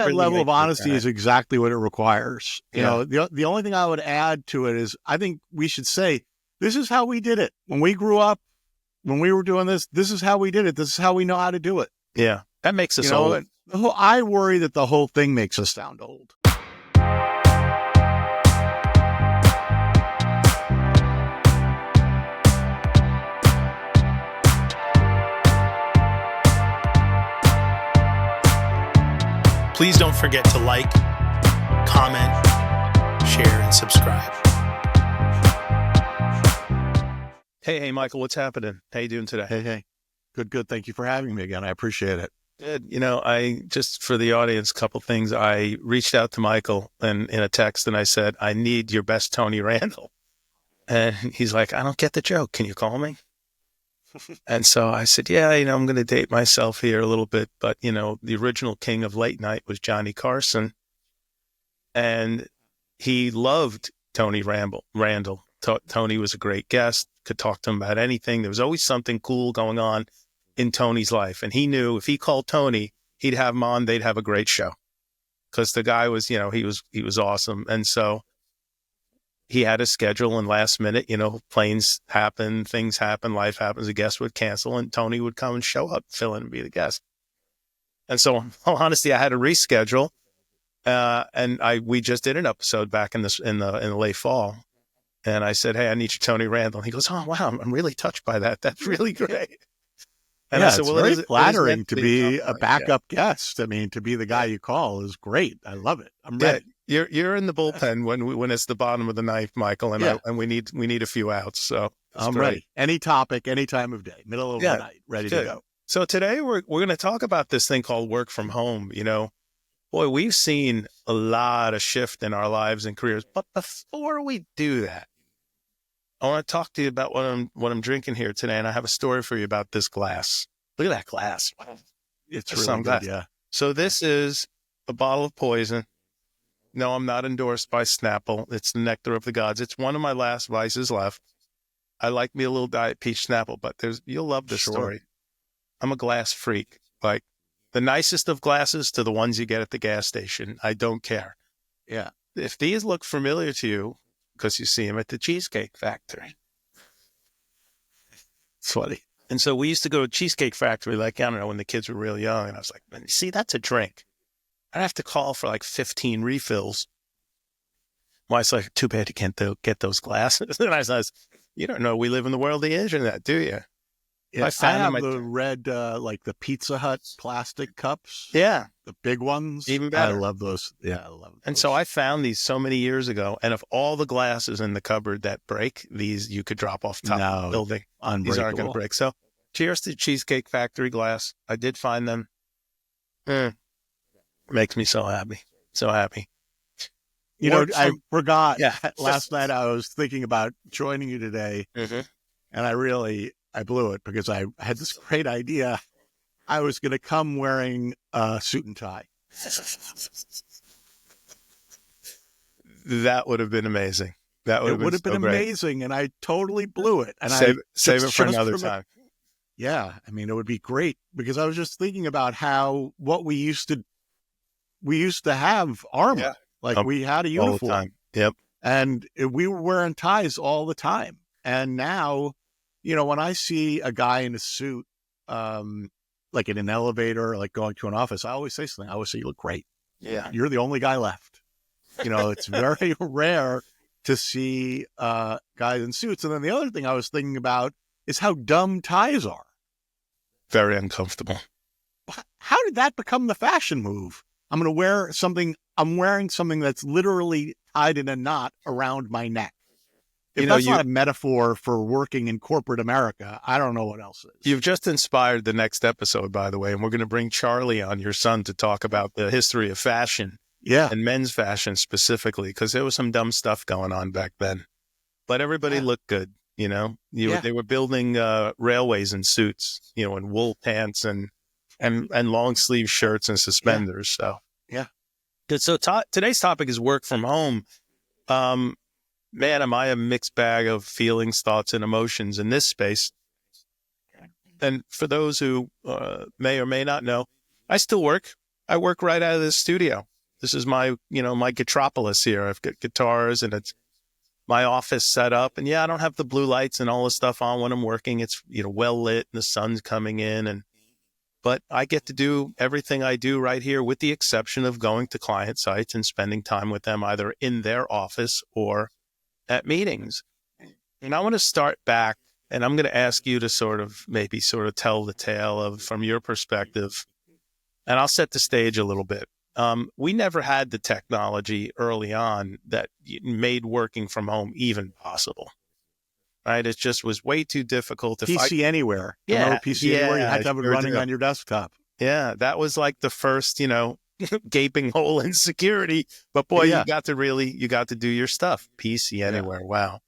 that really level of make it honesty that. is exactly what it requires. You Yeah. know, the only thing I would add to it is I think we should say, this is how we did it. When we grew up, when we were doing this, this is how we did it. This is how we know how to do it. Yeah. That makes us You know, old. and I worry that the whole thing makes us sound old. Please don't forget to like, comment, share, and subscribe. Hey, Michael, what's happening? How you doing today? Hey. Good. Thank you for having me again. I appreciate it. Good. You know, I just, for the audience, a couple things. I reached out to Michael in a text and I said, I need your best Tony Randall. And he's like, I don't get the joke. Can you call me? And so I said, yeah, you know, I'm going to date myself here a little bit. But, you know, the original king of late night was Johnny Carson. And he loved Tony Randall. Tony was a great guest, could talk to him about anything. There was always something cool going on in Tony's life. And he knew if he called Tony, he'd have him on, they'd have a great show. Because the guy was, you know, he was awesome. And so he had a schedule, and last minute, you know, planes happen, things happen, life happens, a guest would cancel, and Tony would come and show up, fill in and be the guest. And so, in all honesty, I had to reschedule. And we just did an episode back in the late fall. And I said, hey, I need you, Tony Randall. And he goes, oh, wow, I'm really touched by that. That's really great. And yeah, I said, well, it's very flattering to be a compliment. backup guest. I mean, to be the guy you call is great. I love it. I'm ready. You're in the bullpen when it's the bottom of the ninth, Michael, and we need a few outs. So I'm ready. Any topic, any time of day, middle of the night, ready to go. So today we're going to talk about this thing called work from home. You know, boy, we've seen a lot of shift in our lives and careers. But before we do that, I want to talk to you about what I'm drinking here today, and I have a story for you about this glass. Look at that glass. Wow. It's really good, yeah. So this is a bottle of poison. No, I'm not endorsed by Snapple. It's the nectar of the gods. It's one of my last vices left. I like me a little Diet Peach Snapple, but you'll love this story. I'm a glass freak. Like the nicest of glasses to the ones you get at the gas station. I don't care. Yeah. If these look familiar to you, because you see them at the Cheesecake Factory. It's funny. And so we used to go to Cheesecake Factory, like, I don't know, when the kids were real young. And I was like, man, see, that's a drink. I'd have to call for like 15 refills. My wife's like, too bad you can't get those glasses. And I said, you don't know we live in the world of the internet, do you? Yeah, I have the red, like the Pizza Hut plastic cups. Yeah. The big ones. Even better. I love those. Yeah, I love those. And so I found these so many years ago. And of all the glasses in the cupboard that break, these you could drop off top of the building. These aren't going to break. So cheers to Cheesecake Factory glass. I did find them. Makes me so happy. So happy. You know, I forgot. Yeah. Last night I was thinking about joining you today. Mm-hmm. And I blew it because I had this great idea. I was going to come wearing a suit and tie. That would have been amazing. It would have been amazing. And I totally blew it. And save it for another time. Yeah. I mean, it would be great because I was just thinking about how we used to have armor. Yeah. Like we had a uniform. All the time. Yep. And we were wearing ties all the time. And now, you know, when I see a guy in a suit, like in an elevator, like going to an office, I always say something. I always say, you look great. Yeah. You're the only guy left. You know, it's very rare to see guys in suits. And then the other thing I was thinking about is how dumb ties are. Very uncomfortable. How did that become the fashion move? I'm wearing something that's literally tied in a knot around my neck. If that's not a metaphor for working in corporate America, I don't know what else is. You've just inspired the next episode, by the way, and we're going to bring Charlie on, your son, to talk about the history of fashion. Yeah. And men's fashion specifically, because there was some dumb stuff going on back then. But everybody looked good, you know. They were building railways in suits, you know, and wool pants and long sleeve shirts and suspenders. Yeah. So yeah. Good. So today's topic is work from home. Man, am I a mixed bag of feelings, thoughts, and emotions in this space. And for those who may or may not know, I still work. I work right out of this studio. This is my, my Guitropolis here. I've got guitars and it's my office set up. And yeah, I don't have the blue lights and all this stuff on when I'm working. It's, well lit and the sun's coming in. But I get to do everything I do right here with the exception of going to client sites and spending time with them either in their office or at meetings. And I want to start back, and I'm going to ask you to maybe tell the tale of, from your perspective, and I'll set the stage a little bit. We never had the technology early on that made working from home even possible, right? It just was way too difficult. PC Anywhere. Yeah. Remember PC Anywhere? You had to have it running on your desktop. Yeah, that was like the first, gaping hole in security. But boy, you got to do your stuff. PC Anywhere. Yeah. Wow.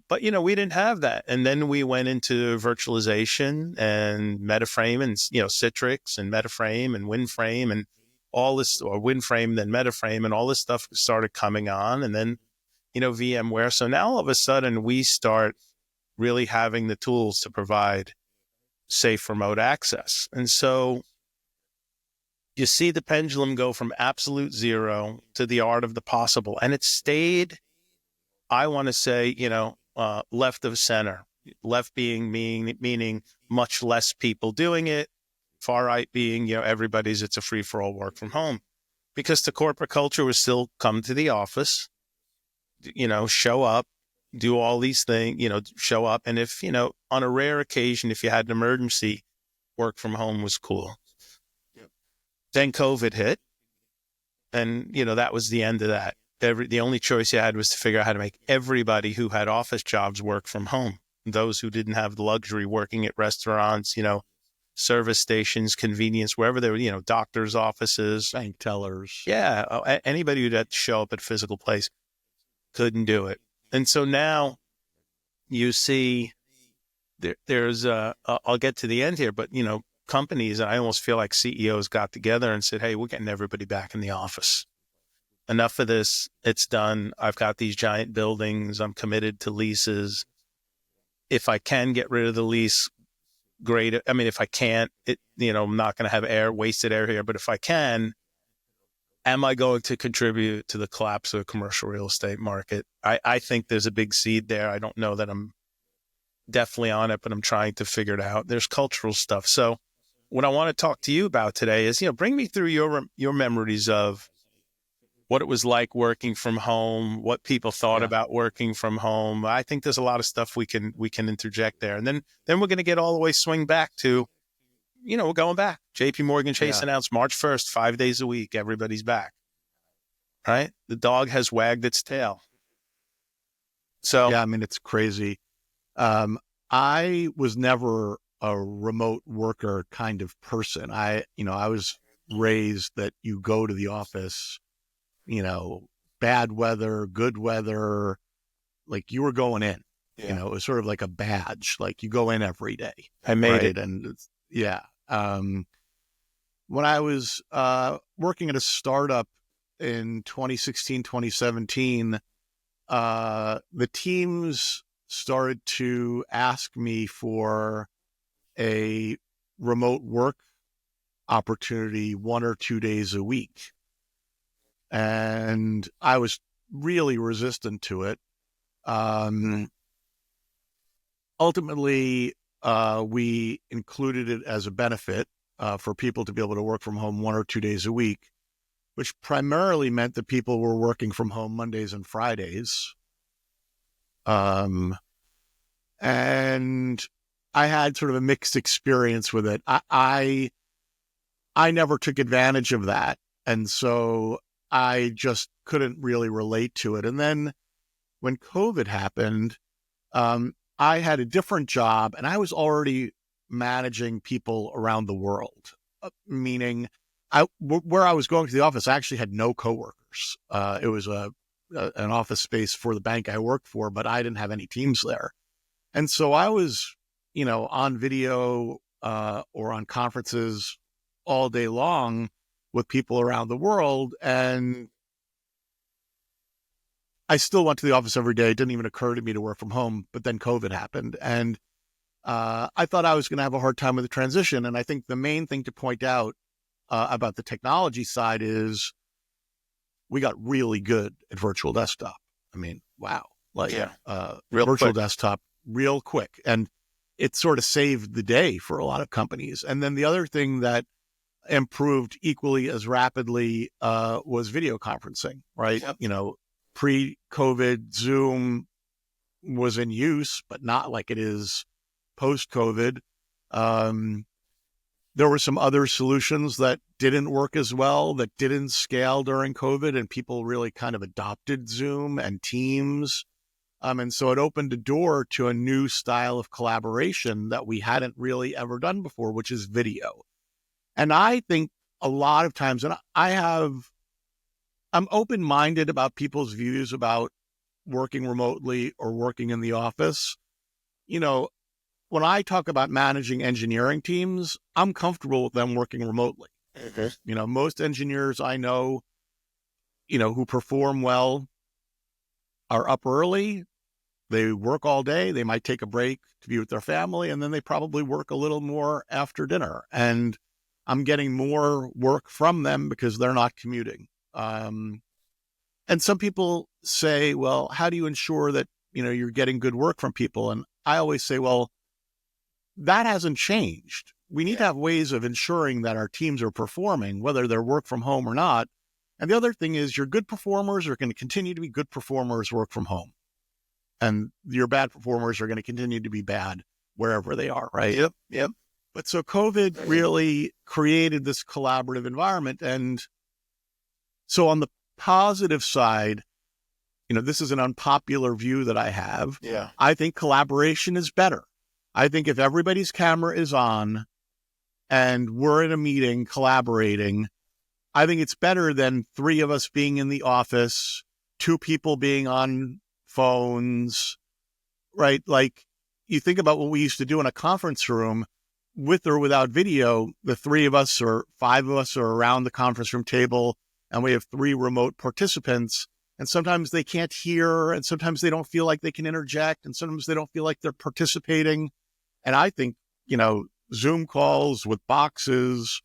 But, we didn't have that. And then we went into virtualization and Metaframe and, Citrix and Metaframe and WinFrame and all this, or WinFrame, then Metaframe, and all this stuff started coming on. And then, VMware. So now all of a sudden we start really having the tools to provide safe remote access. And so you see the pendulum go from absolute zero to the art of the possible. And it stayed, I want to say, left of center, left being meaning much less people doing it, far right being, it's a free for all work from home, because the corporate culture was still come to the office, show up, do all these things, show up. And if, on a rare occasion, if you had an emergency, work from home was cool. Yep. Then COVID hit and, that was the end of that. The only choice you had was to figure out how to make everybody who had office jobs work from home. Those who didn't have the luxury working at restaurants, service stations, convenience, wherever they were, doctors' offices, bank tellers. Yeah. Anybody who'd had to show up at a physical place couldn't do it. And so now you see there's I'll get to the end here, but, companies, and I almost feel like CEOs got together and said, hey, we're getting everybody back in the office. Enough of this. It's done. I've got these giant buildings. I'm committed to leases. If I can get rid of the lease, great. I mean, if I can't, I'm not going to have wasted air here. But if I can, am I going to contribute to the collapse of the commercial real estate market? I think there's a big seed there. I don't know that I'm definitely on it, but I'm trying to figure it out. There's cultural stuff. So what I want to talk to you about today is, bring me through your memories of what it was like working from home, what people thought about working from home. I think there's a lot of stuff we can interject there. And then we're going to get all the way swing back to, we're going back. JP Morgan Chase announced March 1st, 5 days a week, everybody's back. Right? The dog has wagged its tail. So yeah, I mean, it's crazy. I was never a remote worker kind of person. I was raised that you go to the office, bad weather, good weather, like you were going in, it was sort of like a badge, like you go in every day. I made it. And when I was working at a startup in 2016, 2017, the teams started to ask me for a remote work opportunity 1 or 2 days a week. And I was really resistant to it. Ultimately, we included it as a benefit for people to be able to work from home 1 or 2 days a week, which primarily meant that people were working from home Mondays and Fridays. And I had sort of a mixed experience with it. I never took advantage of that. And so I just couldn't really relate to it. And then when COVID happened, I had a different job and I was already managing people around the world, meaning where I was going to the office, I actually had no coworkers. It was an office space for the bank I worked for, but I didn't have any teams there. And so I was, on video or on conferences all day long with people around the world. And I still went to the office every day. It didn't even occur to me to work from home, but then COVID happened. And I thought I was going to have a hard time with the transition. And I think the main thing to point out about the technology side is we got really good at virtual desktop. I mean, wow. Like virtual quick. desktop real quick. And it sort of saved the day for a lot of companies. And then the other thing that improved equally as rapidly was video conferencing, right? Yep. You know, pre-COVID, Zoom was in use, but not like it is post-COVID. There were some other solutions that didn't work as well, that didn't scale during COVID, and people really kind of adopted Zoom and Teams. And so it opened a door to a new style of collaboration that we hadn't really ever done before, which is video. And I think a lot of times, and I'm open-minded about people's views about working remotely or working in the office. You know, when I talk about managing engineering teams, I'm comfortable with them working remotely. Mm-hmm. You know, most engineers I know, you know, who perform well are up early. They work all day. They might take a break to be with their family, and then they probably work a little more after dinner. And I'm getting more work from them because they're not commuting. And some people say, well, how do you ensure that, you know, you're getting good work from people? And I always say, well, that hasn't changed. We need to have ways of ensuring that our teams are performing, whether they're work from home or not. And the other thing is your good performers are going to continue to be good performers work from home. And your bad performers are going to continue to be bad wherever they are, right? Yep. But so COVID really created this collaborative environment. And so on the positive side, you know, this is an unpopular view that I have. Yeah. I think collaboration is better. I think if everybody's camera is on and we're in a meeting collaborating, I think it's better than 3 of us being in the office, 2 people being on phones, right? Like you think about what we used to do in a conference room with or without video, the 3 of us or 5 of us are around the conference room table and we have 3 remote participants. And sometimes they can't hear, and sometimes they don't feel like they can interject, and sometimes they don't feel like they're participating. And I think, you know, Zoom calls with boxes,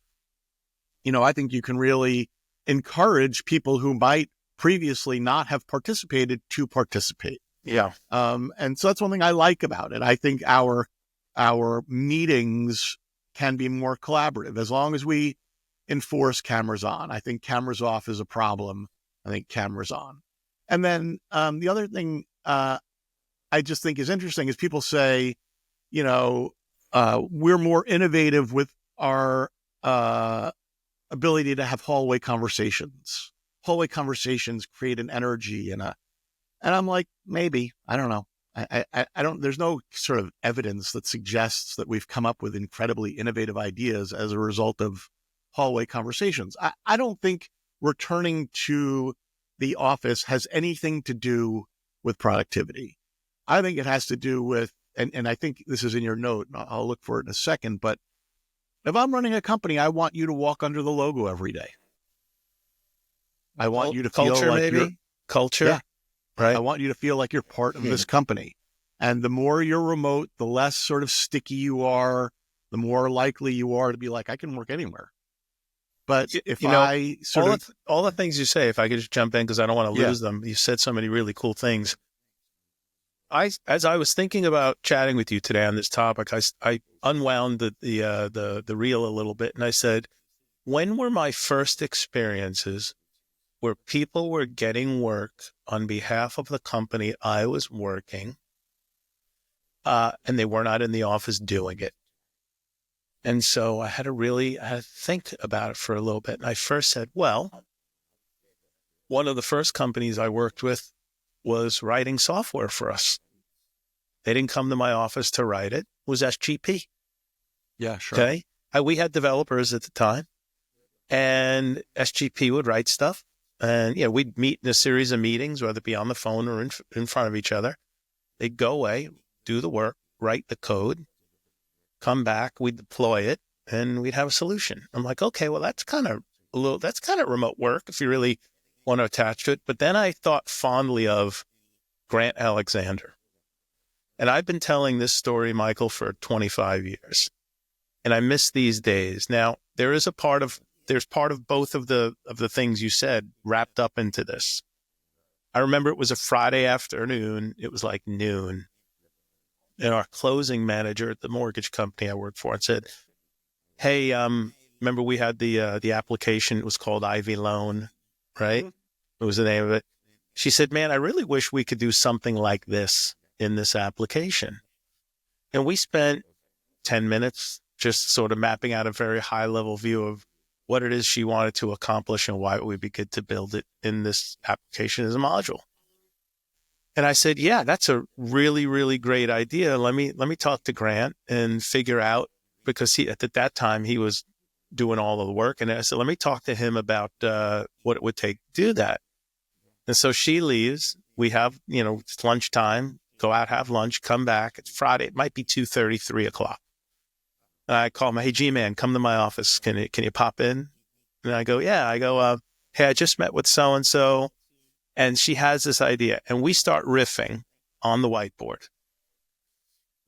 you know, I think you can really encourage people who might previously not have participated to participate. Yeah. And so that's one thing I like about it. I think our meetings can be more collaborative as long as we enforce cameras on. I think cameras off is a problem. I think cameras on. And then the other thing I just think is interesting is people say, you know, we're more innovative with our ability to have hallway conversations. Hallway conversations create an energy and I'm like, maybe, I don't know. I don't, there's no sort of evidence that suggests that we've come up with incredibly innovative ideas as a result of hallway conversations. I don't think returning to the office has anything to do with productivity. I think it has to do with, and I think this is in your note, and I'll look for it in a second, but if I'm running a company, I want you to walk under the logo every day. I want you to feel like you're culture. Yeah. Right. I want you to feel like you're part of this company. And the more you're remote, the less sort of sticky you are, the more likely you are to be like, I can work anywhere. But if I sort of all the things you say, if I could just jump in because I don't want to lose them. You said so many really cool things. As I was thinking about chatting with you today on this topic, I unwound the reel a little bit, and I said, when were my first experiences where people were getting work on behalf of the company I was working, and they were not in the office doing it? And so I had to think about it for a little bit. And I first said, well, one of the first companies I worked with was writing software for us. They didn't come to my office to write it. It was SGP. Yeah, sure. Okay. We had developers at the time, and SGP would write stuff. And, we'd meet in a series of meetings, whether it be on the phone or in front of each other. They'd go away, do the work, write the code, come back, we'd deploy it, and we'd have a solution. I'm like, okay, well, that's kind of remote work if you really want to attach to it. But then I thought fondly of Grant Alexander. And I've been telling this story, Michael, for 25 years. And I miss these days. Now, there is a part of there's part of both of the things you said wrapped up into this. I remember it was a Friday afternoon. It was like noon. And our closing manager at the mortgage company I worked for and said, hey, remember we had the application, it was called Ivy Loan, right? Mm-hmm. It was the name of it. She said, man, I really wish we could do something like this in this application. And we spent 10 minutes just sort of mapping out a very high level view of what it is she wanted to accomplish and why it would be good to build it in this application as a module. And I said, yeah, that's a really, really great idea. Let me talk to Grant and figure out, because at that time he was doing all of the work. And I said, let me talk to him about what it would take to do that. And so she leaves. We have, it's lunchtime, go out, have lunch, come back. It's Friday. It might be 2:30, 3 o'clock. And I call him, hey, G-Man, come to my office. Can you pop in? And I go, yeah. I go, hey, I just met with so-and-so. And she has this idea. And we start riffing on the whiteboard.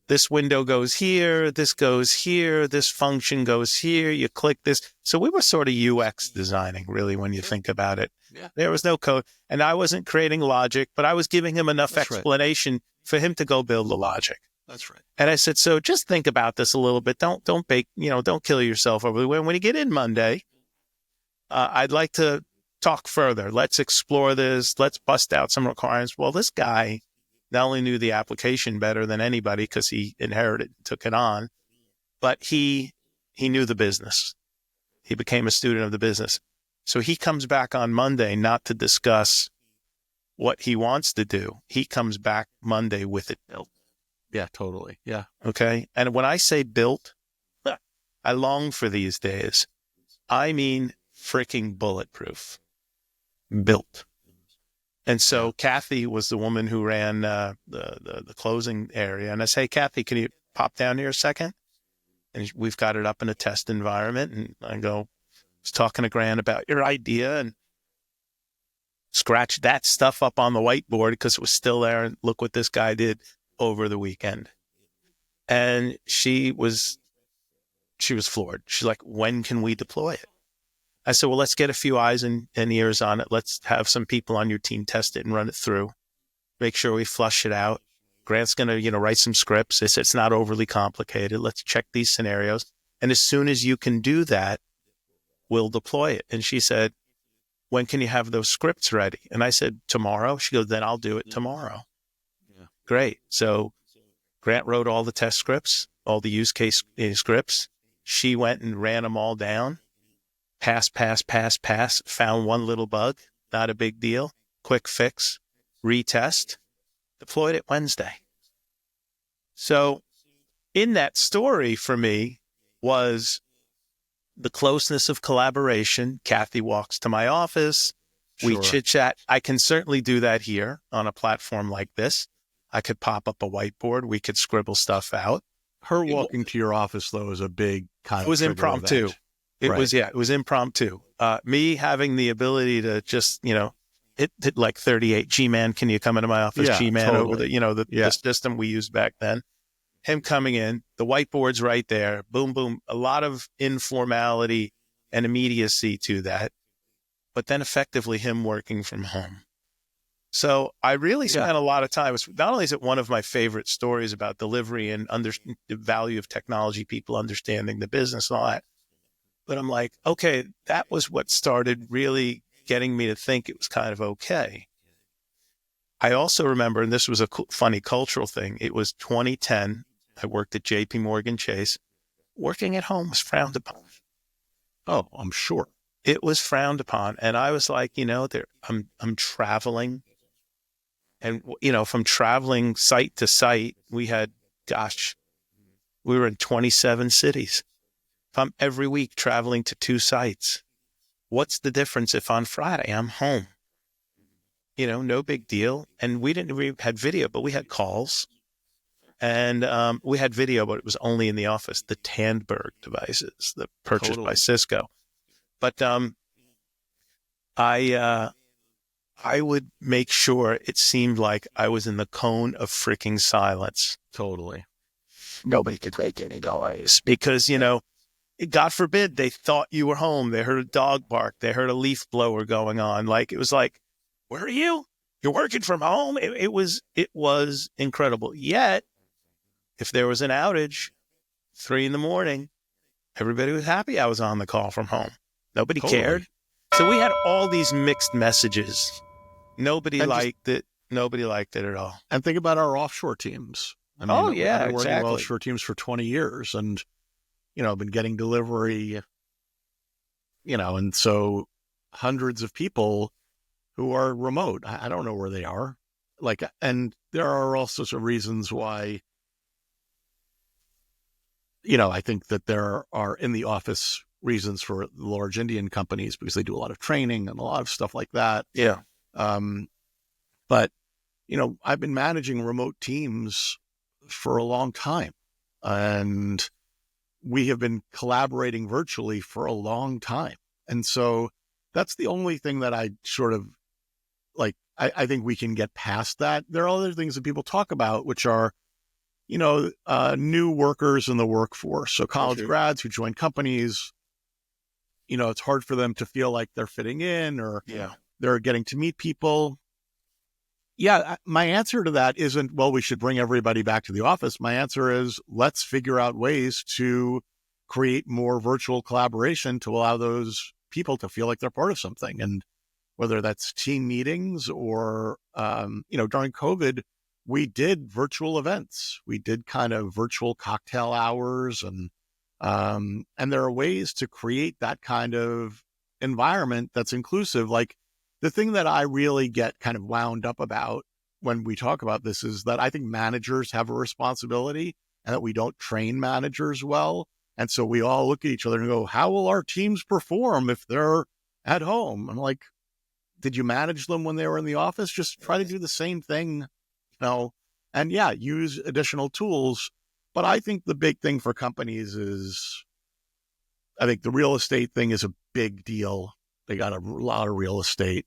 This window goes here, this goes here, this function goes here, you click this. So we were sort of UX designing, really, when you think about it. Yeah. There was no code. And I wasn't creating logic, but I was giving him enough explanation for him to go build the logic. That's right. And I said, so just think about this a little bit. Don't kill yourself over the way. When you get in Monday, I'd like to talk further. Let's explore this. Let's bust out some requirements. Well, this guy not only knew the application better than anybody because he inherited, took it on, but he knew the business. He became a student of the business. So he comes back on Monday not to discuss what he wants to do. He comes back Monday with it built. Yeah, totally. Yeah. Okay. And when I say built, I long for these days. I mean freaking bulletproof. Built. And so Kathy was the woman who ran the closing area. And I say, hey, Kathy, can you pop down here a second? And we've got it up in a test environment. And I was talking to Grant about your idea and scratch that stuff up on the whiteboard because it was still there. And look what this guy did over the weekend. And she was floored. She's like, when can we deploy it? I said, well, let's get a few eyes and ears on it. Let's have some people on your team test it and run it through. Make sure we flush it out. Grant's going to, write some scripts. It's not overly complicated. Let's check these scenarios. And as soon as you can do that, we'll deploy it. And she said, when can you have those scripts ready? And I said, tomorrow. She goes, then I'll do it tomorrow. Yeah. Great. So Grant wrote all the test scripts, all the use case scripts. She went and ran them all down. Pass, found one little bug, not a big deal, quick fix, retest, deployed it Wednesday. So in that story for me was the closeness of collaboration. Kathy walks to my office, we chit chat. I can certainly do that here on a platform like this. I could pop up a whiteboard. We could scribble stuff out. Her walking to your office, though, is a big kind of. It was impromptu. Event. It was impromptu. Me having the ability to just, hit like 38. G-Man, can you come into my office? Yeah, G-Man totally. Over the system we used back then. Him coming in, the whiteboard's right there. Boom, boom. A lot of informality and immediacy to that. But then effectively him working from home. So I really spent a lot of time. Not only is it one of my favorite stories about delivery and the value of technology, people understanding the business and all that, but I'm like, okay, that was what started really getting me to think it was kind of okay. I also remember, and this was a funny cultural thing, it was 2010. I worked at JP Morgan Chase. Working at home was frowned upon. Oh, I'm sure. It was frowned upon. And I was like, I'm traveling. And, from traveling site to site, we were in 27 cities. If I'm every week traveling to 2 sites, what's the difference if on Friday I'm home? No big deal. And we had video, but we had calls. And we had video, but it was only in the office, the Tandberg devices, the purchased by Cisco. But I would make sure it seemed like I was in the cone of freaking silence. Totally. Nobody could make any noise because, God forbid they thought you were home. They heard a dog bark. They heard a leaf blower going on. Like, it was like, where are you? You're working from home. It was incredible. Yet, if there was an outage, 3 a.m, everybody was happy I was on the call from home. Nobody cared. So we had all these mixed messages. Nobody liked it. Nobody liked it at all. And think about our offshore teams. I mean, I've been working with offshore teams for 20 years and, I've been getting delivery, and so hundreds of people who are remote. I don't know where they are. And there are all sorts of reasons why, I think that there are in the office reasons for large Indian companies because they do a lot of training and a lot of stuff like that. Yeah. But, I've been managing remote teams for a long time, and we have been collaborating virtually for a long time. And so that's the only thing that I sort of I think we can get past that. There are other things that people talk about, which are, new workers in the workforce. So college grads who join companies, it's hard for them to feel like they're fitting in or they're getting to meet people. Yeah, my answer to that isn't, well, we should bring everybody back to the office. My answer is, let's figure out ways to create more virtual collaboration to allow those people to feel like they're part of something. And whether that's team meetings or, during COVID, we did virtual events. We did kind of virtual cocktail hours and there are ways to create that kind of environment that's inclusive. Like, the thing that I really get kind of wound up about when we talk about this is that I think managers have a responsibility and that we don't train managers well. And so we all look at each other and go, how will our teams perform if they're at home? I'm like, did you manage them when they were in the office? Just try to do the same thing, and use additional tools. But I think the big thing for companies is, I think the real estate thing is a big deal. They got a lot of real estate.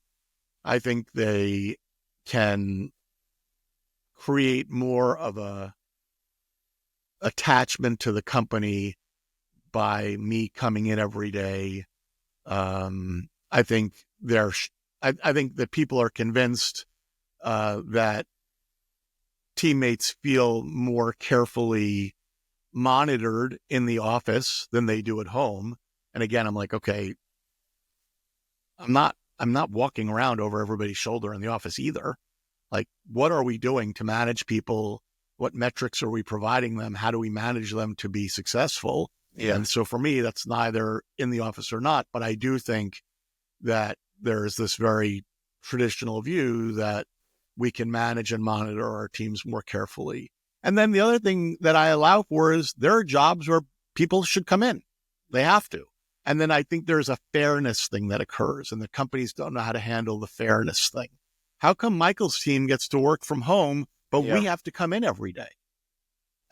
I think they can create more of a attachment to the company by me coming in every day. I think I think that people are convinced that teammates feel more carefully monitored in the office than they do at home. And again, I'm like, okay, I'm not walking around over everybody's shoulder in the office either. Like, what are we doing to manage people? What metrics are we providing them? How do we manage them to be successful? Yeah. And so for me, that's neither in the office or not, but I do think that there's this very traditional view that we can manage and monitor our teams more carefully. And then the other thing that I allow for is there are jobs where people should come in. They have to. And then I think there's a fairness thing that occurs, and the companies don't know how to handle the fairness thing. How come Michael's team gets to work from home, but we have to come in every day?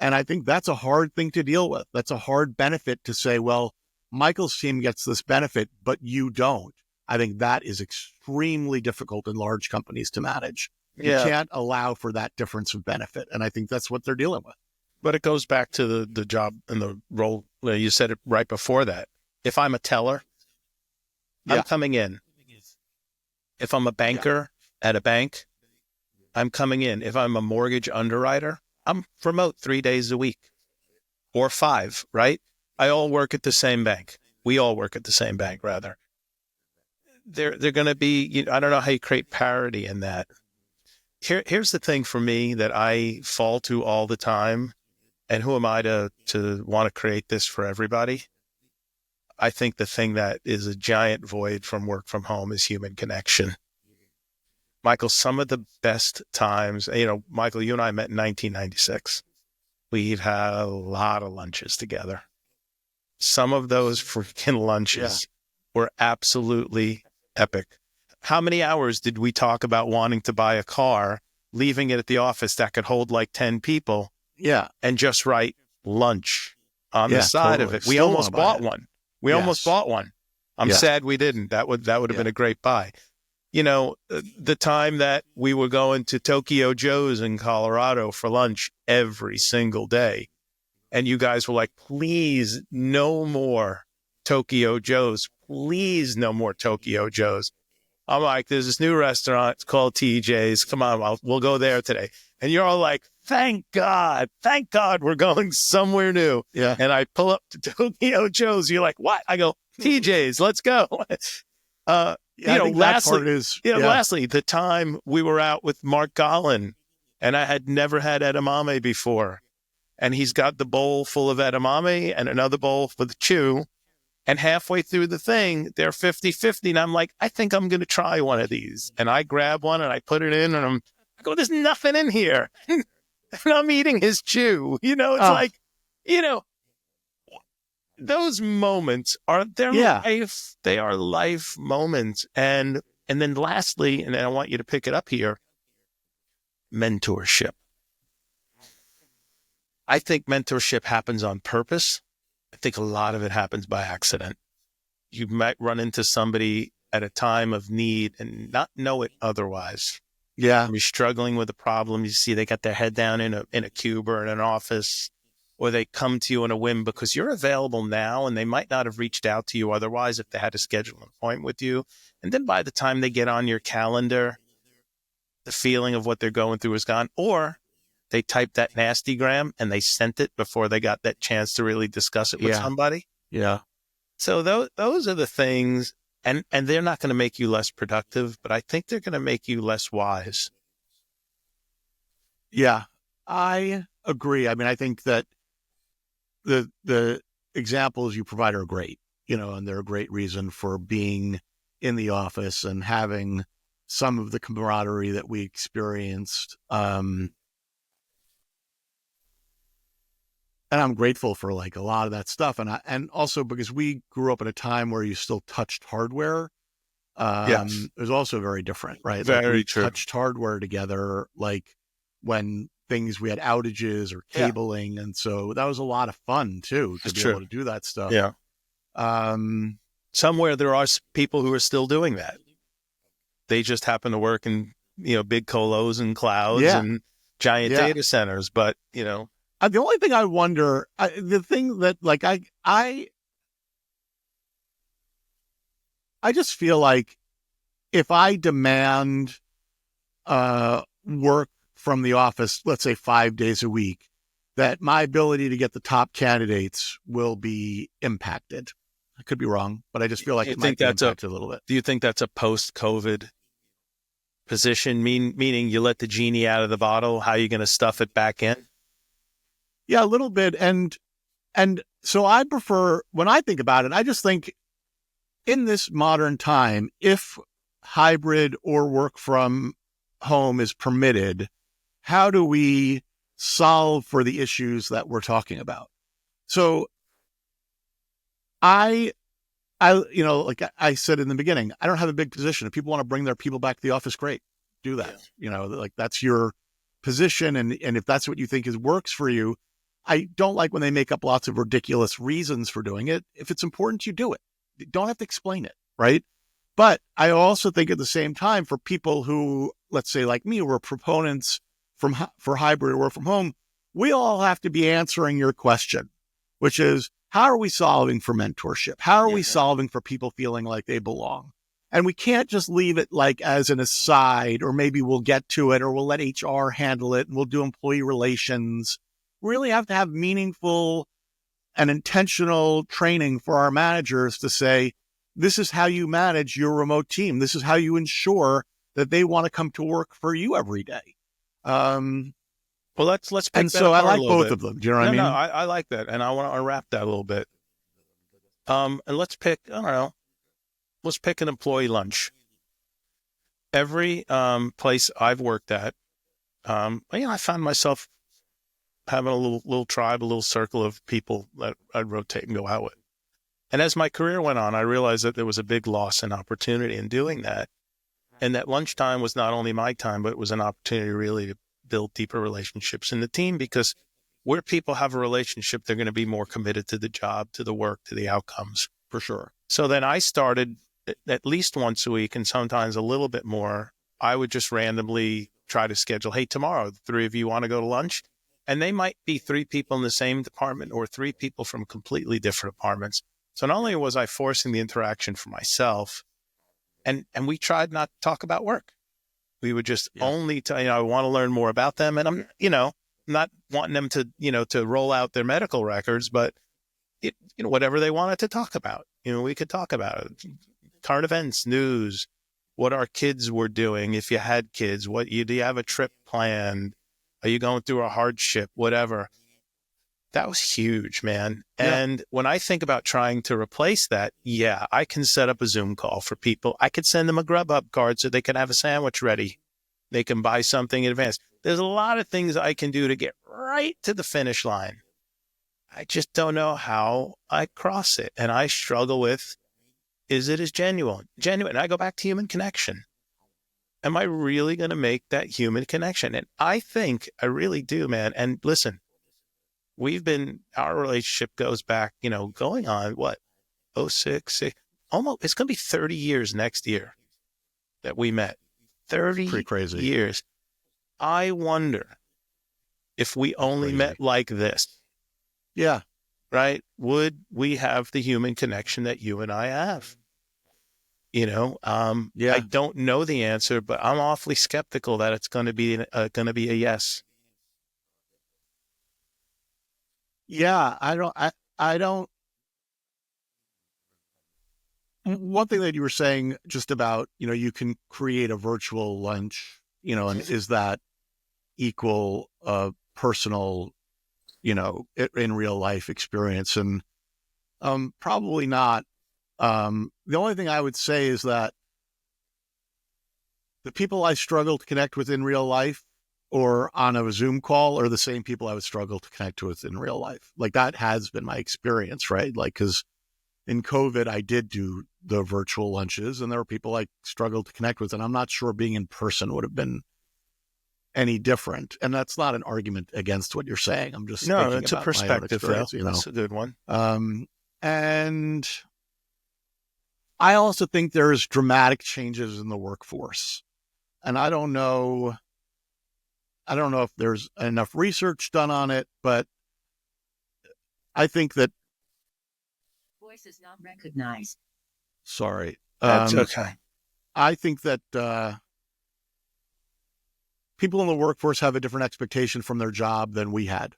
And I think that's a hard thing to deal with. That's a hard benefit to say, well, Michael's team gets this benefit, but you don't. I think that is extremely difficult in large companies to manage. You can't allow for that difference of benefit. And I think that's what they're dealing with. But it goes back to the job and the role. You said it right before that. If I'm a teller, I'm coming in. If I'm a banker at a bank, I'm coming in. If I'm a mortgage underwriter, I'm remote 3 days a week or 5, right? I all work at the same bank. We all work at the same bank, rather. They're going to be, I don't know how you create parity in that. Here's the thing for me that I fall to all the time. And who am I to want to create this for everybody? I think the thing that is a giant void from work from home is human connection. Michael, some of the best times, Michael, you and I met in 1996. We've had a lot of lunches together. Some of those freaking lunches were absolutely epic. How many hours did we talk about wanting to buy a car, leaving it at the office that could hold like 10 people? Yeah. And just write lunch on the side of it. We almost bought one. We almost bought one. I'm sad we didn't. That would have been a great buy. The time that we were going to Tokyo Joe's in Colorado for lunch every single day, and you guys were like, please, no more Tokyo Joe's. Please, no more Tokyo Joe's. I'm like, there's this new restaurant. It's called TJ's. Come on, we'll go there today. And you're all like, thank God, we're going somewhere new. Yeah. And I pull up to Tokyo Joe's. You're like, what? I go, TJ's, let's go. Lastly, the time we were out with Mark Gollin, and I had never had edamame before. And he's got the bowl full of edamame and another bowl for the chew. And halfway through the thing, they're 50-50. And I'm like, I think I'm going to try one of these. And I grab one and I put it in and I go, there's nothing in here. And I'm eating his chew. It's like, those moments are life. They are life moments. And then lastly, and then I want you to pick it up here, mentorship. I think mentorship happens on purpose. I think a lot of it happens by accident. You might run into somebody at a time of need and not know it otherwise. Yeah. You're struggling with a problem. You see they got their head down in a cube or in an office, or they come to you on a whim because you're available now and they might not have reached out to you otherwise if they had to schedule an appointment with you. And then by the time they get on your calendar, the feeling of what they're going through is gone. Or they typed that nastygram and they sent it before they got that chance to really discuss it with somebody. Yeah. So those are the things, and they're not going to make you less productive, but I think they're going to make you less wise. Yeah, I agree. I mean, I think that the examples you provide are great, and they're a great reason for being in the office and having some of the camaraderie that we experienced. And I'm grateful for like a lot of that stuff. And also because we grew up in a time where you still touched hardware. It was also very different, right? Very true. Touched hardware together, like when we had outages or cabling. And so that was a lot of fun too, to be able to do that stuff. Yeah. Somewhere there are people who are still doing that. They just happen to work in, big colos and clouds and giant data centers. But, the only thing I wonder, the thing that like, I just feel like if I demand work from the office, let's say 5 days a week, that my ability to get the top candidates will be impacted. I could be wrong, but I just feel like it might be impacted a little bit. Do you think that's a post-COVID position, meaning you let the genie out of the bottle? How are you going to stuff it back in? Yeah, a little bit. And so I prefer, when I think about it, I just think in this modern time, if hybrid or work from home is permitted, how do we solve for the issues that we're talking about? So like I said in the beginning, I don't have a big position. If people want to bring their people back to the office, great, do that. Like that's your position. And if that's what you think works for you, I don't like when they make up lots of ridiculous reasons for doing it. If it's important, you do it. You don't have to explain it, right? But I also think at the same time, for people who, let's say like me, were proponents for hybrid work from home, we all have to be answering your question, which is, how are we solving for mentorship? How are we solving for people feeling like they belong? And we can't just leave it like as an aside, or maybe we'll get to it, or we'll let HR handle it and we'll do employee relations. We really have to have meaningful and intentional training for our managers to say, this is how you manage your remote team. This is how you ensure that they want to come to work for you every day. Well, let's pick and that so I like both bit. of them. Do you know what I mean? No, I like that, and I want to unwrap that a little bit. And let's pick, I don't know, let's pick an employee lunch. Every place I've worked at, I found myself having a little tribe, a little circle of people that I'd rotate and go out with. And as my career went on, I realized that there was a big loss in opportunity in doing that. And that lunchtime was not only my time, but it was an opportunity really to build deeper relationships in the team, because where people have a relationship, they're going to be more committed to the job, to the work, to the outcomes. For sure. So then I started at least once a week, and sometimes a little bit more. I would just randomly try to schedule, hey, tomorrow, the three of you want to go to lunch? And they might be 3 people in the same department or 3 people from completely different departments. So not only was I forcing the interaction for myself, and we tried not to talk about work. We would just only tell, I want to learn more about them. And I'm, not wanting them to, to roll out their medical records, but whatever they wanted to talk about, we could talk about it. Current events, news, what our kids were doing. If you had kids, do you have a trip planned? Are you going through a hardship? Whatever. That was huge, man. Yeah. And when I think about trying to replace that, I can set up a Zoom call for people. I could send them a Grubhub card so they can have a sandwich ready. They can buy something in advance. There's a lot of things I can do to get right to the finish line. I just don't know how I cross it. And I struggle with, is it as genuine? And I go back to human connection. Am I really going to make that human connection? And I think I really do, man. And listen, our relationship goes back, going on what, 06, almost, it's going to be 30 years next year that we met. 30 Pretty crazy years. I wonder if we only met like this. Yeah. Right? Would we have the human connection that you and I have? I don't know the answer, but I'm awfully skeptical that it's going to be a yes. Yeah, I don't. One thing that you were saying just about, you can create a virtual lunch, and is that equal personal, in real life experience? And probably not. The only thing I would say is that the people I struggle to connect with in real life or on a Zoom call are the same people I would struggle to connect with in real life. Like, that has been my experience, right? Like, because in COVID, I did do the virtual lunches, and there were people I struggled to connect with, and I'm not sure being in person would have been any different. And that's not an argument against what you're saying. I'm just thinking it's about a perspective, my own experience, That's a good one. And I also think there's dramatic changes in the workforce, and I don't know if there's enough research done on it, but I think that voice is not recognized. Sorry. That's okay. I think that people in the workforce have a different expectation from their job than we had.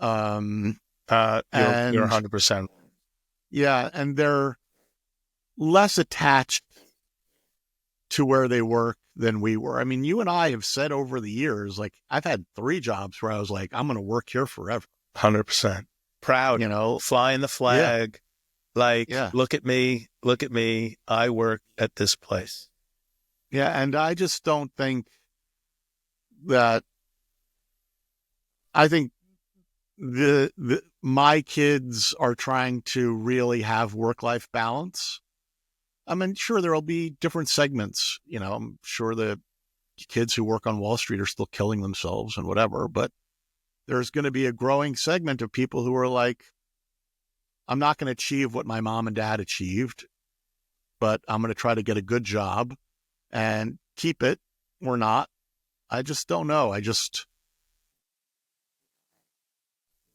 You're 100%. Yeah, and they're less attached to where they work than we were. I mean, you and I have said over the years, like, I've had 3 jobs where I was like, I'm going to work here forever. 100%. Proud, flying the flag. Look at me. I work at this place. Yeah. And I just don't think that, I think my kids are trying to really have work-life balance. I mean, sure, there'll be different segments. I'm sure the kids who work on Wall Street are still killing themselves and whatever, but there's going to be a growing segment of people who are like, I'm not going to achieve what my mom and dad achieved, but I'm going to try to get a good job and keep it or not. I just don't know.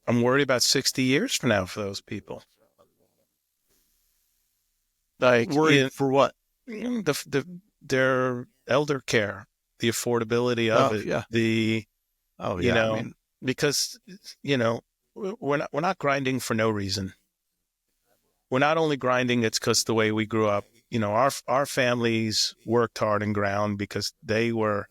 I'm worried about 60 years from now for those people. Like, worried for what? Their elder care, the affordability of it, because we're not grinding for no reason. We're not only grinding; it's because the way we grew up. Our families worked hard and ground because they were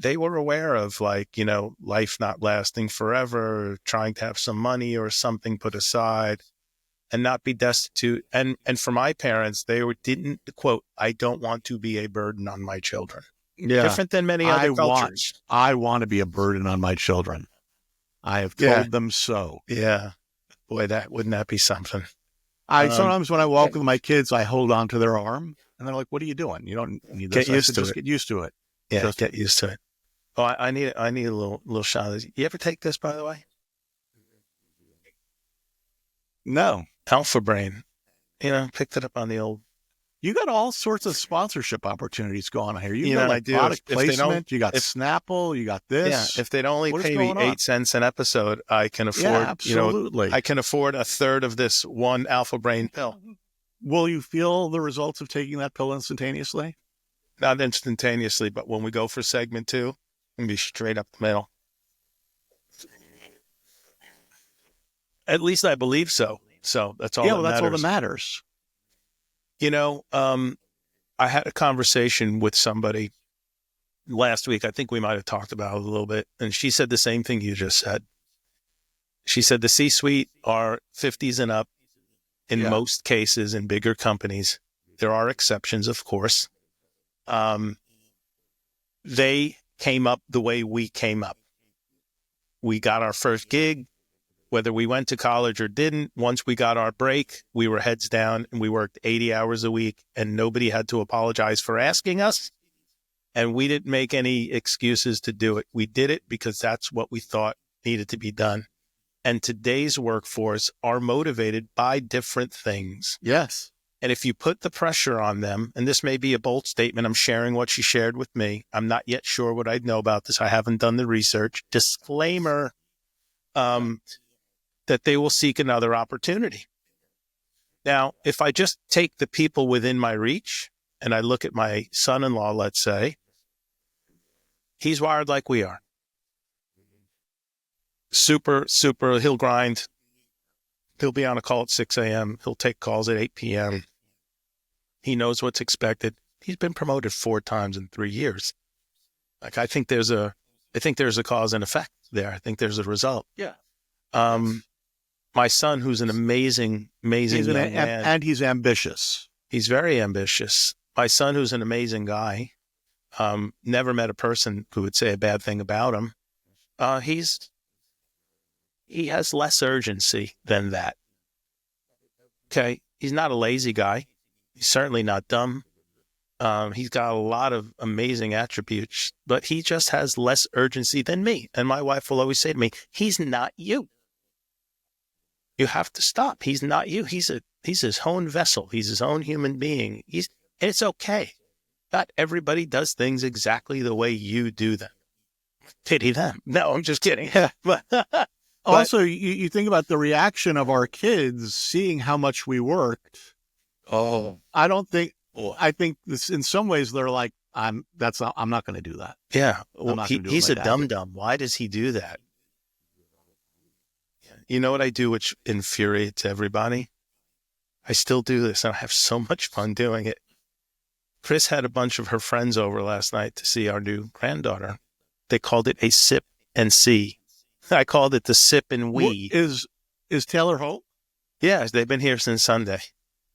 aware of, life not lasting forever, trying to have some money or something put aside and not be destitute. And for my parents, they didn't quote, I don't want to be a burden on my children. Yeah. Different than many other cultures. I want to be a burden on my children. I have told them so. Yeah. Boy, wouldn't that be something? Sometimes when I walk with my kids, I hold on to their arm and they're like, what are you doing? You don't need this. Get used to it. Just get used to it. Yeah, get used to it. Oh, I need a little shot of this. You ever take this, by the way? No. Alpha Brain. Picked it up on the old You got all sorts of sponsorship opportunities going on here. You got I like do. product If they don't- placement. You got Snapple. You got this. if they'd only What is pay me going on? 8 cents an episode, I can afford, Yeah, absolutely. I can afford a third of this one Alpha Brain pill. Will you feel the results of taking that pill instantaneously? Not instantaneously, but when we go for segment 2, it's going to be straight up the middle. At least I believe so. So that's all that that's matters. all that matters. I had a conversation with somebody last week. I think we might have talked about it a little bit. And she said the same thing you just said. She said the C-suite are 50s and up in most cases in bigger companies. There are exceptions, of course. They came up the way we came up. We got our first gig, whether we went to college or didn't. Once we got our break, we were heads down and we worked 80 hours a week and nobody had to apologize for asking us. And we didn't make any excuses to do it. We did it because that's what we thought needed to be done. And today's workforce are motivated by different things. Yes. And if you put the pressure on them, and this may be a bold statement, I'm sharing what she shared with me. I'm not yet sure what I'd know about this. I haven't done the research. Disclaimer, that they will seek another opportunity. Now, if I just take the people within my reach and I look at my son-in-law, let's say, he's wired like we are. Super, he'll grind. He'll be on a call at 6 a.m. He'll take calls at 8 p.m. He knows what's expected. He's been promoted 4 times in 3 years. Like, I think there's a cause and effect there. I think there's a result. Yeah. My son, who's an amazing young man. And he's ambitious. He's very ambitious. My son, who's an amazing guy, never met a person who would say a bad thing about him. He has less urgency than that. Okay. He's not a lazy guy. He's certainly not dumb. He's got a lot of amazing attributes, but he just has less urgency than me. And my wife will always say to me, he's not you. You have to stop. He's not you. He's his own vessel. He's his own human being. And it's okay. Not everybody does things exactly the way you do them. Pity them. No, I'm just kidding. But also, you think about the reaction of our kids seeing how much we worked. Oh, I think this, in some ways they're like, I'm not going to do that. Yeah. Well, he's a dum. Why does he do that? You know what I do, which infuriates everybody? I still do this, and I have so much fun doing it. Chris had a bunch of her friends over last night to see our new granddaughter. They called it a sip and see. I called it the sip and we. Is Taylor home? Yeah, they've been here since Sunday.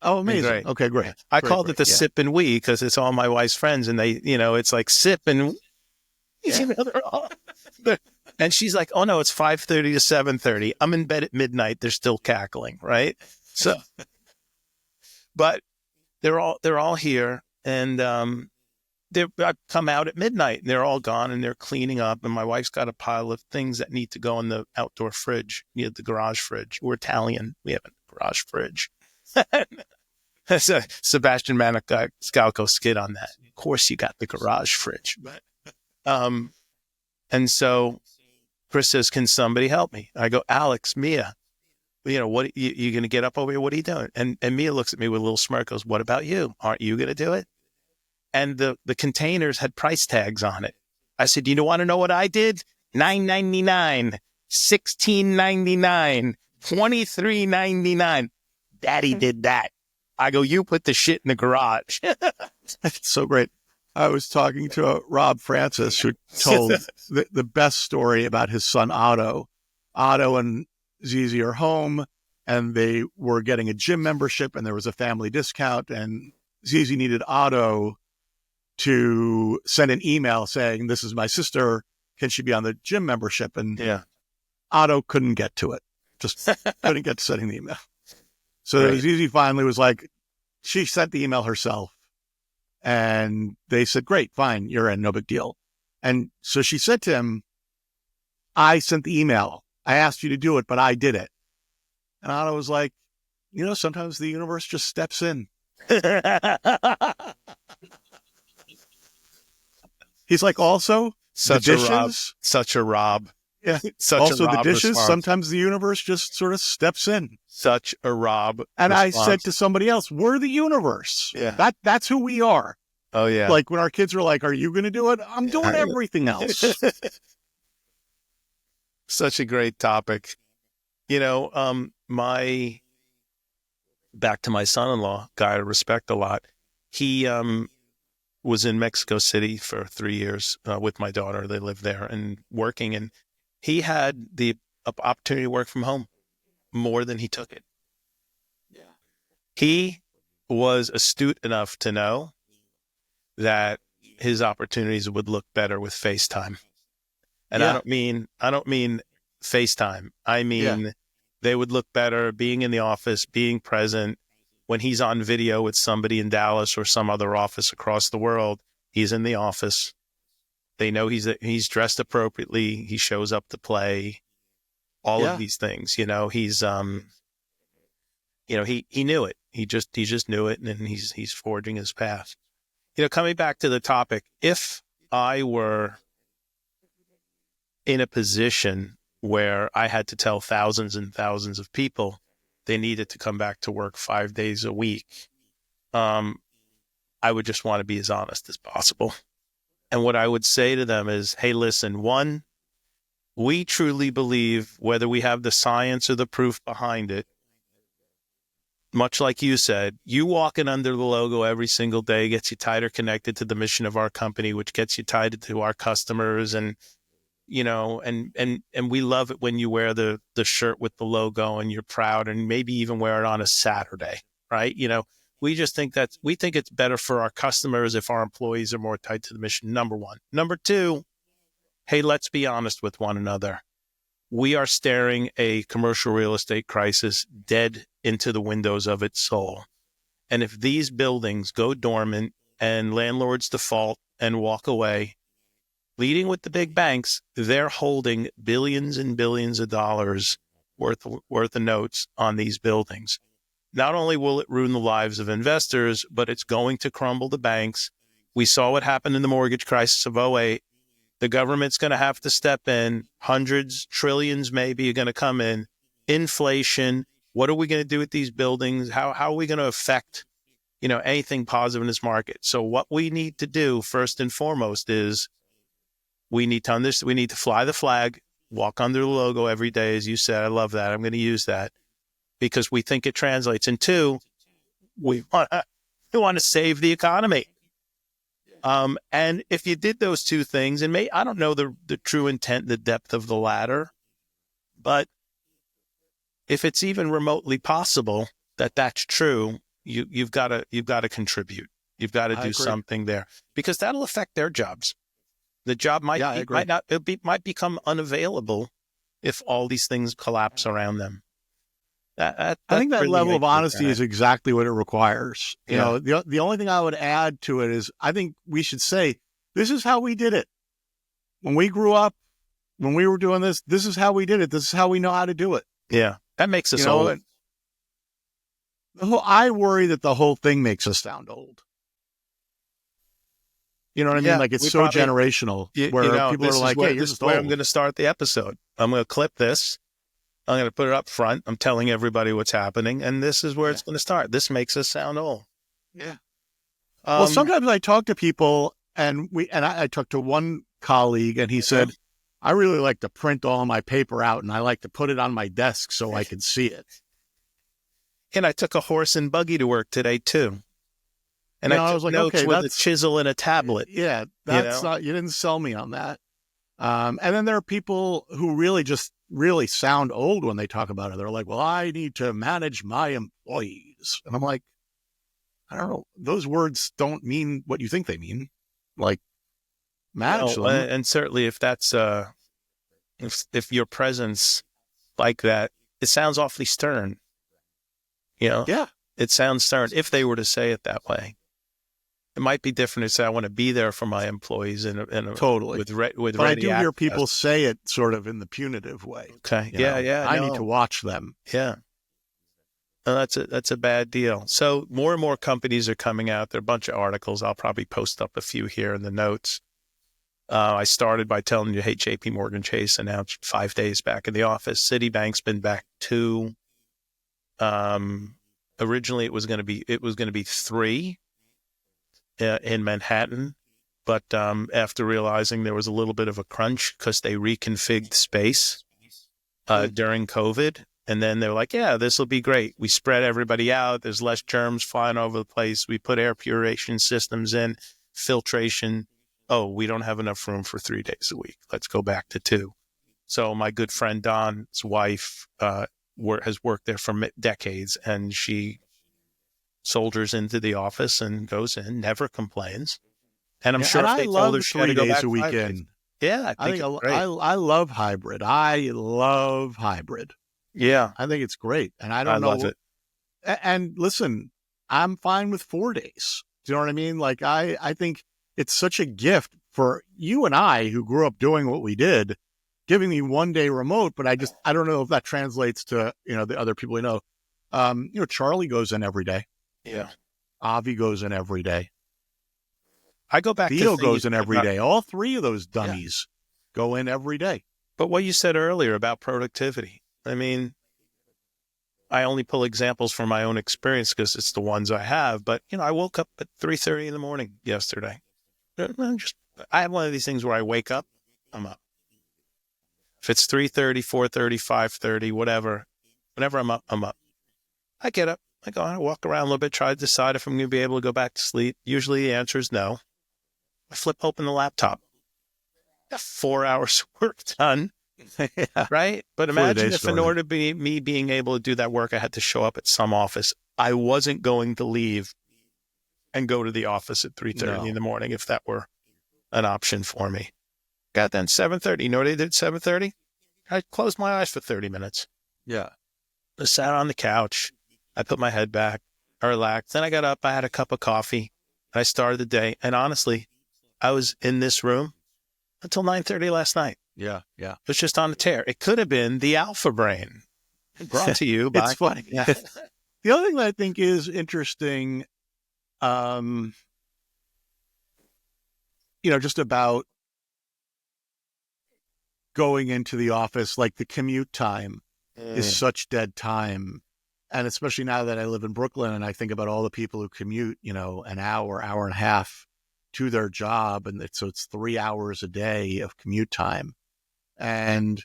Oh, amazing. Great. Okay, great. I called it the sip and we because it's all my wife's friends, and they, it's like sip and and she's like, oh no, it's 5:30 to 7:30. I'm in bed at midnight. They're still cackling, right? So, but they're all here, and I come out at midnight, and they're all gone, and they're cleaning up, and my wife's got a pile of things that need to go in the outdoor fridge, the garage fridge. We're Italian. We have a garage fridge. That's a Sebastian Maniscalco skit on that. Of course, you got the garage fridge, but and so Chris says, "Can somebody help me?" I go, "Alex, Mia, what you going to get up over here? What are you doing?" And Mia looks at me with a little smirk, goes, "What about you? Aren't you going to do it?" And the containers had price tags on it. I said, "You want to know what I did? $9.99, $16.99, $23.99. Daddy did that." I go, "You put the shit in the garage." It's so great. I was talking to Rob Francis, who told the best story about his son, Otto. Otto and Zizi are home, and they were getting a gym membership, and there was a family discount, and Zizi needed Otto to send an email saying, "This is my sister. Can she be on the gym membership?" And Otto couldn't get to it. Just couldn't get to sending the email. So Zizi finally was like, she sent the email herself. And they said, "Great, fine, you're in, no big deal." And so she said to him, "I sent the email. I asked you to do it, but I did it." And Otto was like, sometimes the universe just steps in He's like, also, Such the a Rob. dishes. Such a Rob. Yeah. Such Also, a the Rob dishes, response. sometimes the universe just sort of steps in. Such a Rob And response. I said to somebody else, we're the universe. Yeah. That's who we are. Oh, yeah. Like when our kids are like, are you going to do it? I'm doing everything else. Such a great topic. You know, back to my son-in-law, guy I respect a lot. He was in Mexico City for 3 years with my daughter. They lived there and working, and he had the opportunity to work from home more than he took it. Yeah. He was astute enough to know that his opportunities would look better with FaceTime. And I don't mean FaceTime. I mean, they would look better being in the office, being present. When he's on video with somebody in Dallas or some other office across the world, he's in the office. They know he's dressed appropriately. He shows up to play. All of these things, you know, he's he knew it. He just knew it, and he's forging his path. You know, coming back to the topic, if I were in a position where I had to tell thousands and thousands of people they needed to come back to work 5 days a week, I would just want to be as honest as possible. And what I would say to them is, hey, listen, one, we truly believe, whether we have the science or the proof behind it, much like you said, you walking under the logo every single day gets you tighter connected to the mission of our company, which gets you tied to our customers. And, you know, and we love it when you wear the shirt with the logo and you're proud, and maybe even wear it on a Saturday, right? You know, we think it's better for our customers if our employees are more tied to the mission, number one. Number two, hey, let's be honest with one another. We are staring a commercial real estate crisis dead into the windows of its soul. And if these buildings go dormant and landlords default and walk away, leading with the big banks, they're holding billions and billions of dollars worth of notes on these buildings. Not only will it ruin the lives of investors, but it's going to crumble the banks. We saw what happened in the mortgage crisis of 2008. The government's going to have to step in. Hundreds, trillions maybe are going to come in. Inflation. What are we going to do with these buildings? How are we going to affect, you know, anything positive in this market? So what we need to do first and foremost is we need to fly the flag, walk under the logo every day. As you said, I love that. I'm going to use that because we think it translates. And two, we want to save the economy. And if you did those two things, and I don't know the true intent, the depth of the latter, but if it's even remotely possible that that's true, you've got to contribute. You've got to do something there because that'll affect their jobs. The job might become unavailable if all these things collapse around them. I think that really level of honesty is exactly what it requires. You know, the only thing I would add to it is I think we should say, this is how we did it. When we grew up, when we were doing this, this is how we did it. This is how we know how to do it. Yeah. That makes us old. I worry that the whole thing makes us sound old. You know what I mean? Like it's so generational where people are like, hey, this is where I'm going to start the episode. I'm going to clip this. I'm going to put it up front. I'm telling everybody what's happening, and this is where it's going to start. This makes us sound old. Yeah. Well, sometimes I talk to people, and I talked to one colleague, and he said, I really like to print all my paper out, and I like to put it on my desk so I can see it. And I took a horse and buggy to work today too. And I was like, notes with a chisel and a tablet. Yeah, that's not. You didn't sell me on that. And then there are people who really sound old when they talk about it. They're like, well, I need to manage my employees. And I'm like, I don't know. Those words don't mean what you think they mean. Like, manage them. And certainly if that's, if your presence like that, it sounds awfully stern. You know? Yeah. It sounds stern if they were to say it that way. It might be different to say I want to be there for my employees totally with. But I do hear people say it sort of in the punitive way. Okay. I need to watch them. Yeah. That's a bad deal. So more and more companies are coming out. There are a bunch of articles. I'll probably post up a few here in the notes. I started by telling you, hey, JP Morgan Chase announced 5 days back in the office. Citibank's been back 2. Originally it was going to be 3 in Manhattan, but after realizing there was a little bit of a crunch because they reconfigured space during COVID, and then they're like, yeah, this will be great. We spread everybody out. There's less germs flying over the place. We put air purification systems in, filtration. Oh, we don't have enough room for 3 days a week. Let's go back to 2. So my good friend Don's wife has worked there for decades, and she soldiers into the office and goes in, never complains. And I'm sure if they told her she had to go back 5 days. Yeah, I love hybrid. I love hybrid. Yeah. I think it's great. And I don't know. Love it. And listen, I'm fine with 4 days. Do you know what I mean? Like, I think it's such a gift for you and I who grew up doing what we did, giving me 1 day remote, but I don't know if that translates to, the other people we know. Charlie goes in every day. Yeah. Avi goes in every day. I go back Theo goes in every day. All 3 of those dummies go in every day. But what you said earlier about productivity, I mean, I only pull examples from my own experience because it's the ones I have. But, I woke up at 3:30 in the morning yesterday. I have one of these things where I wake up, I'm up. If it's 3:30, 4:30, 5:30, whatever, whenever I'm up, I'm up. I get up, I go, I walk around a little bit, try to decide if I'm going to be able to go back to sleep. Usually the answer is no. I flip open the laptop. Got 4 hours work done. Yeah. Right? But imagine if in order to be me being able to do that work, I had to show up at some office. I wasn't going to leave and go to the office at 3:30 in the morning if that were an option for me. Got then 7:30. You know what I did at 7:30? I closed my eyes for 30 minutes. Yeah. I sat on the couch. I put my head back. I relaxed. Then I got up. I had a cup of coffee. I started the day. And honestly, I was in this room until 9:30 last night. Yeah. Yeah. It was just on a tear. It could have been the Alpha Brain. Brought to you by... It's funny. Yeah. The other thing that I think is interesting, just about going into the office, like the commute time is such dead time. And especially now that I live in Brooklyn and I think about all the people who commute, an hour and a half to their job. And so it's 3 hours a day of commute time. And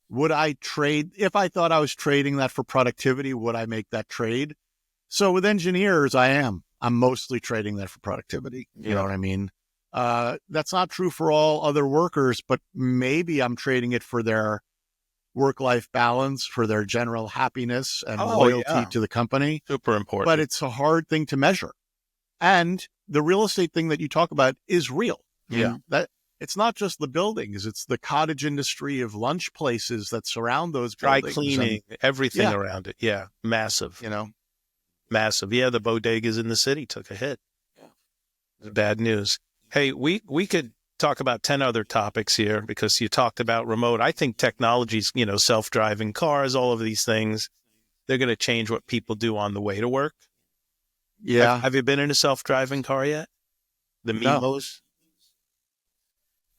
would I trade, if I thought I was trading that for productivity, would I make that trade? So with engineers, I'm mostly trading that for productivity. You know what I mean? That's not true for all other workers, but maybe I'm trading it for their work-life balance, for their general happiness and loyalty to the company. Super important. But it's a hard thing to measure. And the real estate thing that you talk about is real. Yeah. That it's not just the buildings, it's the cottage industry of lunch places that surround those dry buildings. Cleaning, everything around it. Yeah. Massive. Massive. Yeah, the bodegas in the city took a hit. Yeah. Bad news. Hey, we could talk about 10 other topics here because you talked about remote. I think technology's, self-driving cars, all of these things, they're going to change what people do on the way to work. Yeah. Have you been in a self-driving car yet? The Mimos?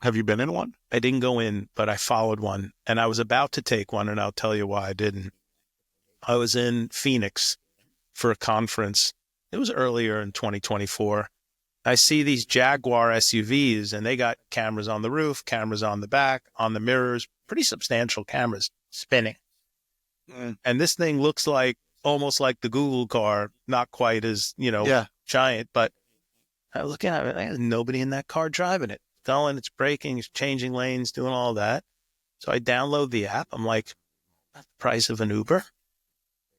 Have you been in one? I didn't go in, but I followed one and I was about to take one and I'll tell you why I didn't. I was in Phoenix for a conference. It was earlier in 2024. I see these Jaguar SUVs and they got cameras on the roof, cameras on the back, on the mirrors, pretty substantial cameras spinning. And this thing looks almost like the Google car, not quite as, giant, but I look at it, there's nobody in that car driving it. Going, it's braking, it's changing lanes, doing all that. So I download the app. I'm like, that's the price of an Uber.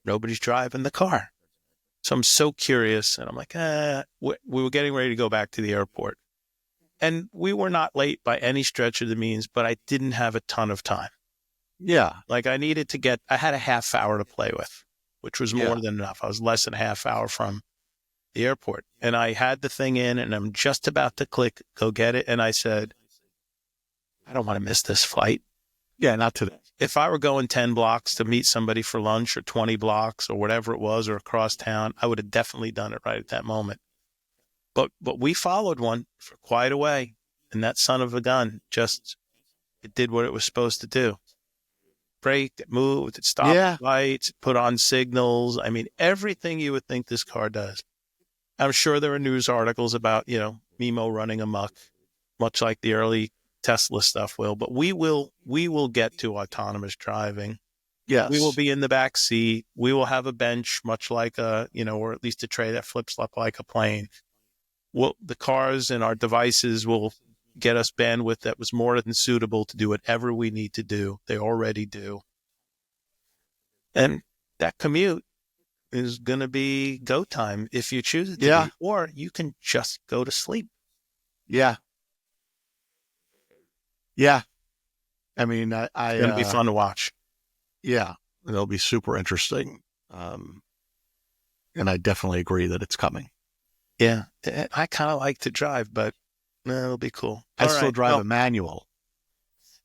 Nobody's driving the car. So I'm so curious. And I'm like, we were getting ready to go back to the airport. And we were not late by any stretch of the means, but I didn't have a ton of time. Yeah. Like I had a half hour to play with, which was more than enough. I was less than a half hour from the airport. And I had the thing in and I'm just about to go get it. And I said, I don't want to miss this flight. Yeah, not today. if I were going 10 blocks to meet somebody for lunch or 20 blocks or whatever it was or across town, I would have definitely done it right at that moment. But we followed one for quite a way. And that son of a gun it did what it was supposed to do. Braked, it moved, it stopped lights, it put on signals. I mean, everything you would think this car does. I'm sure there are news articles about, Mimo running amok, much like the early Tesla stuff will, but we will get to autonomous driving. Yes. We will be in the back seat. We will have a bench, much like or at least a tray that flips up like a plane. The cars and our devices will get us bandwidth that was more than suitable to do whatever we need to do. They already do. And that commute is going to be go time if you choose it to be, or you can just go to sleep. Yeah. Yeah. I mean, it's going to be fun to watch. Yeah. It'll be super interesting. And I definitely agree that it's coming. Yeah. I kind of like to drive, but it'll be cool. I still drive a manual.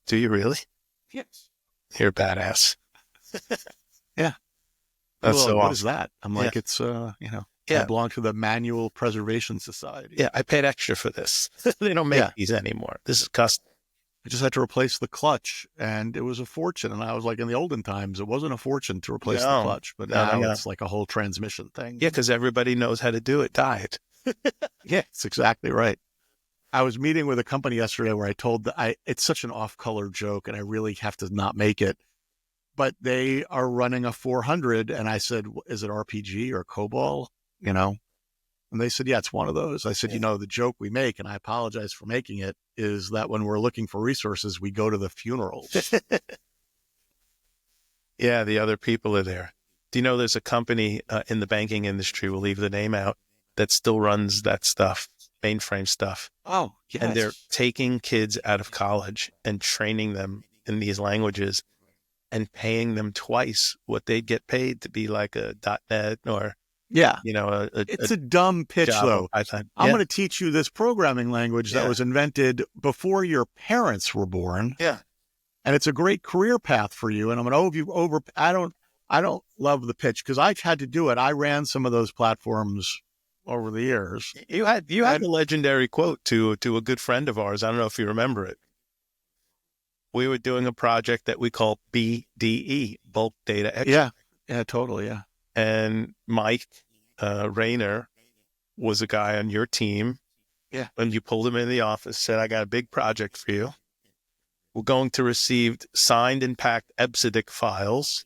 Do you really? Yes. You're a badass. Yeah. That's so awesome. What is that? I'm like, it's, I belong to the Manual Preservation Society. Yeah. I paid extra for this. They don't make these anymore. This is custom. I just had to replace the clutch, and it was a fortune. And I was like, in the olden times, it wasn't a fortune to replace the clutch, but now it's like a whole transmission thing. Yeah, because everybody knows how to do it. Diet. Yeah, it's exactly right. I was meeting with a company yesterday where I told it's such an off-color joke, and I really have to not make it. But they are running a 400, and I said, "Is it RPG or COBOL?" And they said, "Yeah, it's one of those." I said, "The joke we make, and I apologize for making it, is that when we're looking for resources, we go to the funerals." Yeah, the other people are there. Do you know there's a company in the banking industry, we'll leave the name out, that still runs that stuff, mainframe stuff. Oh, yes. And they're taking kids out of college and training them in these languages and paying them twice what they'd get paid to be like a .NET or, it's a dumb pitch, though. I'm going to teach you this programming language that was invented before your parents were born. Yeah. And it's a great career path for you. And I'm going to I don't love the pitch because I've had to do it. I ran some of those platforms over the years. You had the legendary quote to a good friend of ours. I don't know if you remember it. We were doing a project that we call BDE, Bulk Data Extract. Yeah, totally, yeah. And Mike Rayner was a guy on your team. Yeah. And you pulled him in the office, said, "I got a big project for you. We're going to receive signed and packed EBCDIC files,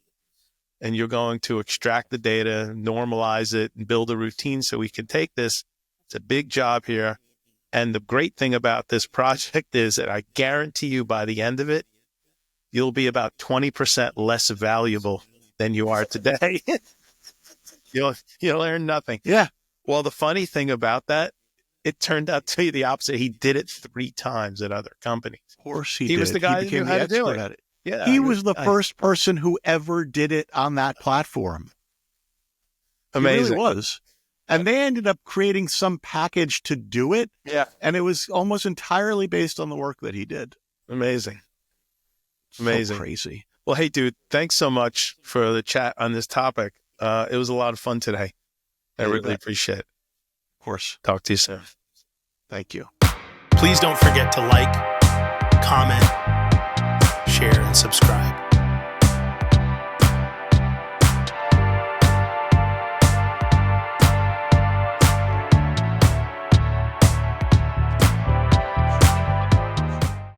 and you're going to extract the data, normalize it, and build a routine so we can take this. It's a big job here. And the great thing about this project is that I guarantee you by the end of it, you'll be about 20% less valuable than you are today." You'll learn nothing. Yeah. Well, the funny thing about that, it turned out to be the opposite. He did it 3 times at other companies. Of course he did. Was the guy who knew how to do it. At it. Yeah, he was the first person who ever did it on that platform. Amazing. He really was. And they ended up creating some package to do it. Yeah. And it was almost entirely based on the work that he did. Amazing. So crazy. Well, hey, dude, thanks so much for the chat on this topic. It was a lot of fun today. I really appreciate it. Of course. Talk to you soon. Thank you. Please don't forget to like, comment,